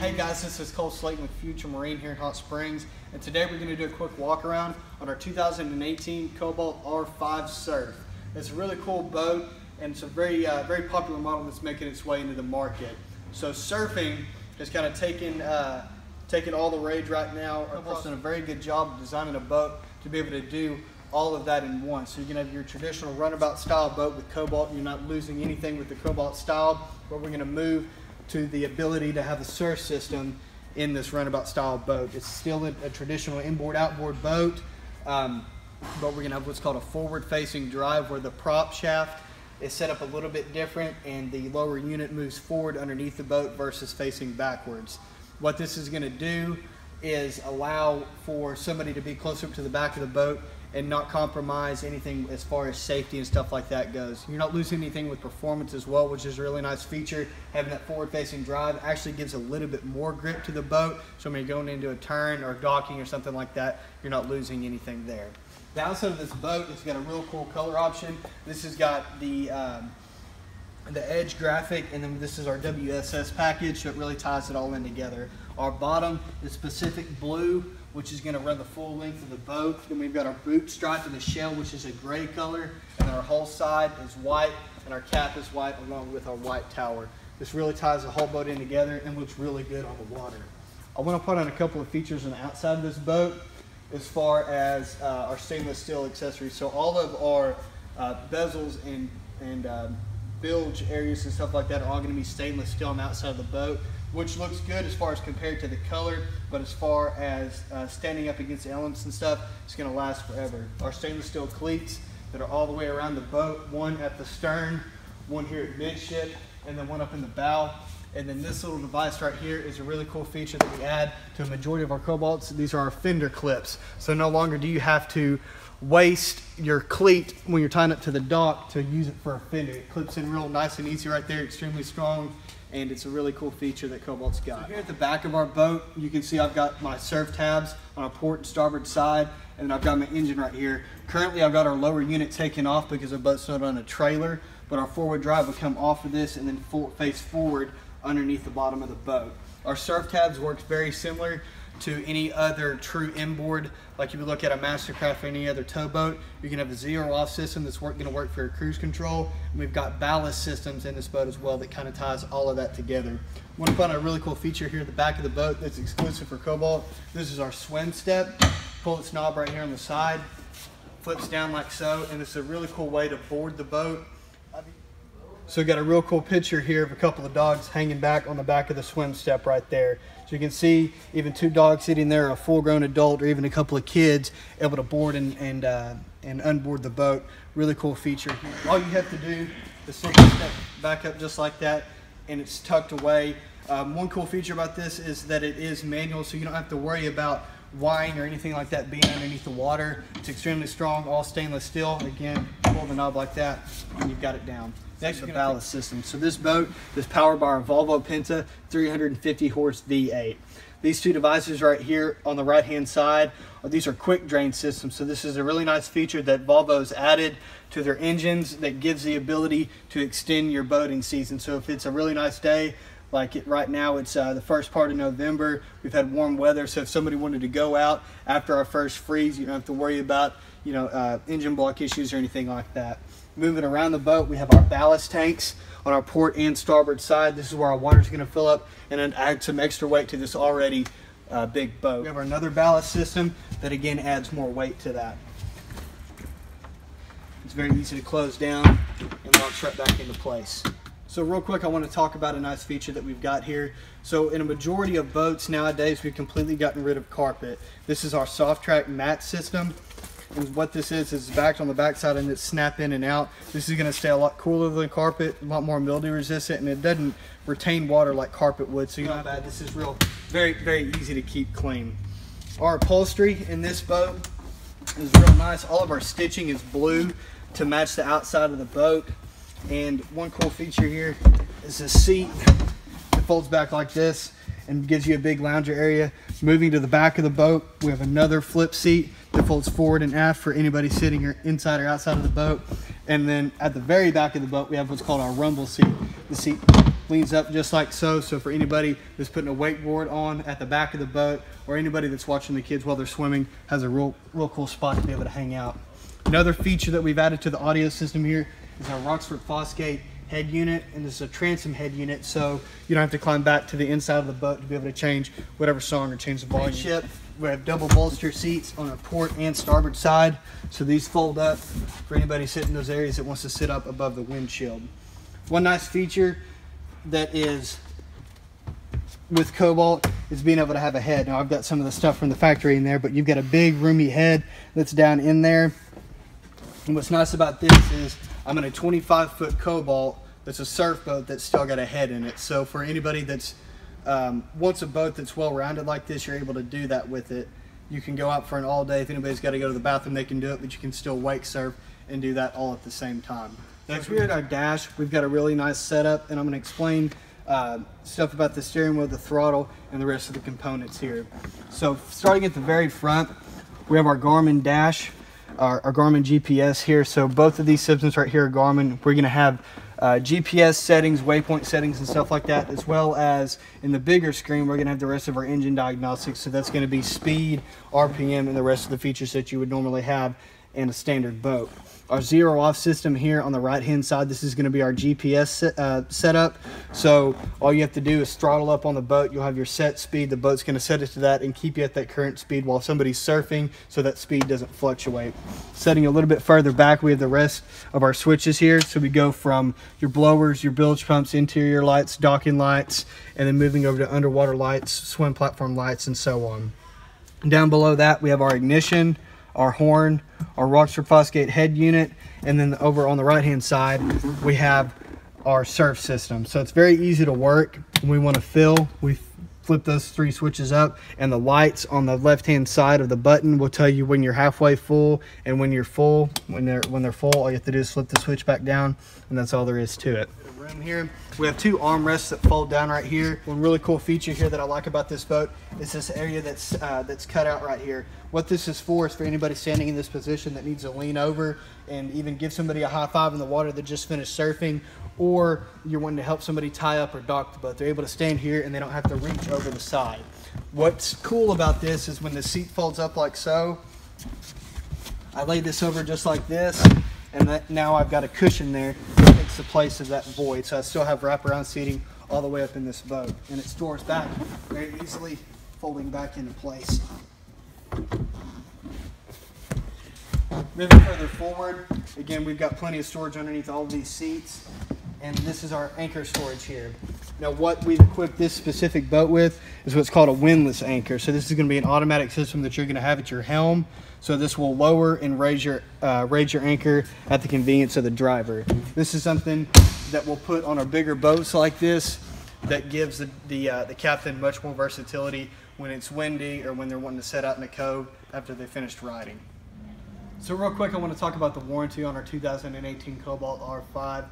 Hey guys, this is Slayton with Futrell Marine here in Hot Springs, and today we're going to do a quick walk around on our 2018 Cobalt R5 Surf. It's a really cool boat, and it's a very popular model that's making its way into the market. So surfing has kind of taken all the rage right now. Cobalt's done a very good job of designing a boat to be able to do all of that in one. So you can have your traditional runabout style boat with Cobalt, and you're not losing anything with the Cobalt style, but we're going to move to the ability to have a surf system in this runabout style boat. It's still a traditional inboard outboard boat, but we're going to have what's called a forward facing drive, where the prop shaft is set up a little bit different and the lower unit moves forward underneath the boat versus facing backwards. What this is going to do is allow for somebody to be closer to the back of the boat and not compromise anything as far as safety and stuff like that goes. You're not losing anything with performance as well, which is a really nice feature. Having that forward-facing drive actually gives a little bit more grip to the boat, so when you're going into a turn or docking or something like that, you're not losing anything there. The outside of this boat has got a real cool color option. This has got the edge graphic, and then this is our WSS package, so it really ties it all in together. Our bottom is Pacific Blue, which is going to run the full length of the boat. Then we've got our boot stripe and the shell, which is a gray color, and our whole side is white, and our cap is white along with our white tower. This really ties the whole boat in together and looks really good on the water. I want to put on a couple of features on the outside of this boat as far as our stainless steel accessories. So all of our bezels and bilge areas and stuff like that are all going to be stainless steel on the outside of the boat, which looks good as far as compared to the color, but as far as standing up against the elements and stuff, it's going to last forever. Our stainless steel cleats that are all the way around the boat, one at the stern, one here at midship, and then one up in the bow. And then this little device right here is a really cool feature that we add to a majority of our Cobalts. These are our fender clips. So no longer do you have to waste your cleat when you're tying it to the dock to use it for a fender. It clips in real nice and easy right there, extremely strong, and it's a really cool feature that Cobalt's got. So here at the back of our boat, you can see I've got my surf tabs on our port and starboard side, and I've got my engine right here. Currently I've got our lower unit taken off because our boat's not on a trailer, but our forward drive will come off of this and then face forward underneath the bottom of the boat. Our surf tabs works very similar to any other true inboard. Like if you look at a Mastercraft or any other towboat, you can have a zero-off system that's going to work for your cruise control. And we've got ballast systems in this boat as well that kind of ties all of that together. I want to put on a really cool feature here at the back of the boat that's exclusive for Cobalt. This is our swim step. Pull this knob right here on the side, flips down like so, and it's a really cool way to board the boat. So we've got a real cool picture here of a couple of dogs hanging back on the back of the swim step right there. So you can see even two dogs sitting there, a full-grown adult, or even a couple of kids able to board and unboard the boat. Really cool feature here. All you have to do is take a step back up just like that, and it's tucked away. One cool feature about this is that it is manual, so you don't have to worry about wiring or anything like that being underneath the water. It's extremely strong, all stainless steel. Again, pull the knob like that, and you've got it down. Next, the ballast system. So this boat is powered by our Volvo Penta 350 horse V8. These two devices right here on the right hand side, these are quick drain systems. So this is a really nice feature that Volvo's added to their engines that gives the ability to extend your boating season. So if it's a really nice day, like right now, it's the first part of November. We've had warm weather, so if somebody wanted to go out after our first freeze, you don't have to worry about engine block issues or anything like that. Moving around the boat, we have our ballast tanks on our port and starboard side. This is where our water is going to fill up and then add some extra weight to this already big boat. We have another ballast system that again adds more weight to that. It's very easy to close down and locks right back into place. So real quick, I want to talk about a nice feature that we've got here. So in a majority of boats nowadays, we've completely gotten rid of carpet. This is our soft track mat system. And what this is backed on the backside and it's snap in and out. This is going to stay a lot cooler than carpet, a lot more mildew resistant, and it doesn't retain water like carpet would. So you're not bad. This is very easy to keep clean. Our upholstery in this boat is real nice. All of our stitching is blue to match the outside of the boat. And one cool feature here is a seat that folds back like this and gives you a big lounger area. Moving to the back of the boat, we have another flip seat that folds forward and aft for anybody sitting inside or outside of the boat. And then at the very back of the boat, we have what's called our rumble seat. The seat leans up just like so. So for anybody that's putting a wakeboard on at the back of the boat, or anybody that's watching the kids while they're swimming, has a real cool spot to be able to hang out. Another feature that we've added to the audio system here is our Rockford Fosgate head unit, and this is a transom head unit, so you don't have to climb back to the inside of the boat to be able to change whatever song or change the volume. We have double bolster seats on our port and starboard side, so these fold up for anybody sitting in those areas that wants to sit up above the windshield. One nice feature that is with Cobalt is being able to have a head. Now I've got some of the stuff from the factory in there, but you've got a big roomy head that's down in there. And what's nice about this is I'm in a 25-foot Cobalt that's a surf boat that's still got a head in it. So for anybody that's wants a boat that's well-rounded like this, you're able to do that with it. You can go out for an all day. If anybody's got to go to the bathroom, they can do it, but you can still wake surf and do that all at the same time. Next, we're at our dash. We've got a really nice setup, and I'm going to explain stuff about the steering wheel, the throttle, and the rest of the components here. So starting at the very front, we have our Garmin dash, our Garmin GPS here. So both of these systems right here are Garmin. We're going to have GPS settings, waypoint settings, and stuff like that, as well as in the bigger screen we're going to have the rest of our engine diagnostics. So that's going to be speed, RPM, and the rest of the features that you would normally have in a standard boat. Our zero off system here on the right hand side, this is going to be our GPS setup. So all you have to do is throttle up on the boat. You'll have your set speed. The boat's going to set it to that and keep you at that current speed while somebody's surfing, so that speed doesn't fluctuate. Setting a little bit further back, we have the rest of our switches here. So we go from your blowers, your bilge pumps, interior lights, docking lights, and then moving over to underwater lights, swim platform lights, and so on. Down below that we have our ignition, our horn, our Rockford Fosgate head unit, and then over on the right hand side we have our surf system. So it's very easy to work. When we want to fill, we flip those three switches up, and the lights on the left hand side of the button will tell you when you're halfway full and when you're full. When they're full, all you have to do is flip the switch back down, and that's all there is to it. Room here, we have two armrests that fold down right here. One really cool feature here that I like about this boat is this area that's cut out right here. What this is for anybody standing in this position that needs to lean over and even give somebody a high five in the water that just finished surfing, or you're wanting to help somebody tie up or dock the boat. They're able to stand here and they don't have to reach over the side. What's cool about this is when the seat folds up like so, I lay this over just like this, and now I've got a cushion there that takes the place of that void. So I still have wraparound seating all the way up in this boat, and it stores back very easily, folding back into place. Moving further forward, again, we've got plenty of storage underneath all of these seats, and this is our anchor storage here. Now what we've equipped this specific boat with is what's called a Windlass Anchor. So this is going to be an automatic system that you're going to have at your helm. So this will lower and raise your anchor at the convenience of the driver. This is something that we'll put on our bigger boats like this that gives the captain much more versatility when it's windy or when they're wanting to set out in a cove after they finished riding. So real quick, I want to talk about the warranty on our 2018 Cobalt R5.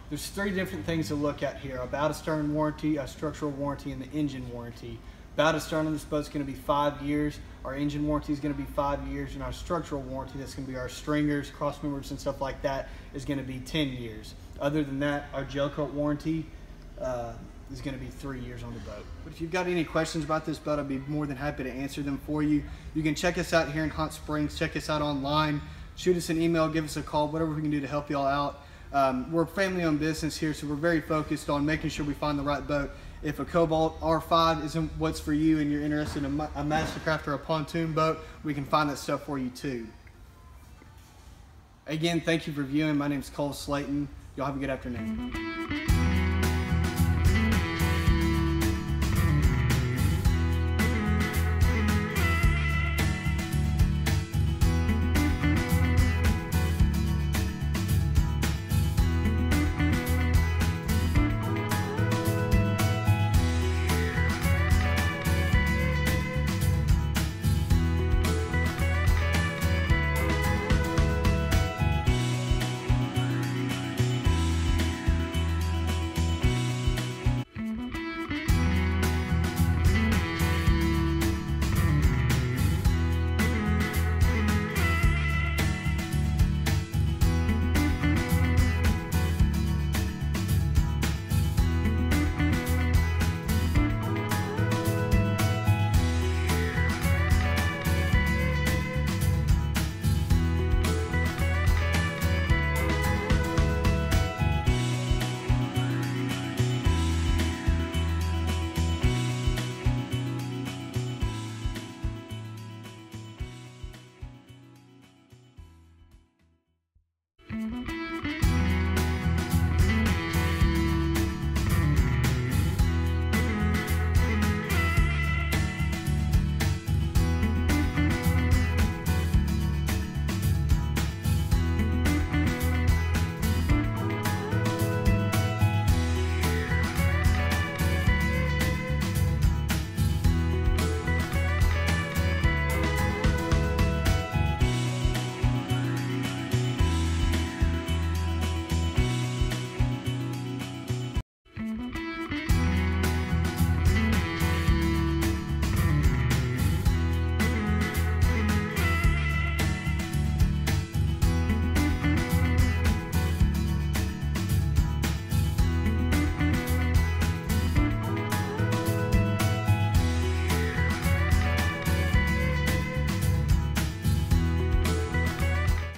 There's three different things to look at here: a bow to stern warranty, a structural warranty, and the engine warranty. Bow to stern on this boat is going to be 5 years. Our engine warranty is going to be 5 years, and our structural warranty, that's going to be our stringers, cross members, and stuff like that, is going to be 10 years. Other than that, our gel coat warranty is going to be 3 years on the boat. But if you've got any questions about this boat, I'd be more than happy to answer them for you. You can check us out here in Hot Springs, check us out online, shoot us an email, give us a call, whatever we can do to help y'all out. We're a family-owned business here, so we're very focused on making sure we find the right boat. If a Cobalt R5 isn't what's for you and you're interested in a Mastercraft or a pontoon boat, we can find that stuff for you too. Again, thank you for viewing. My name is Slayton. Y'all have a good afternoon.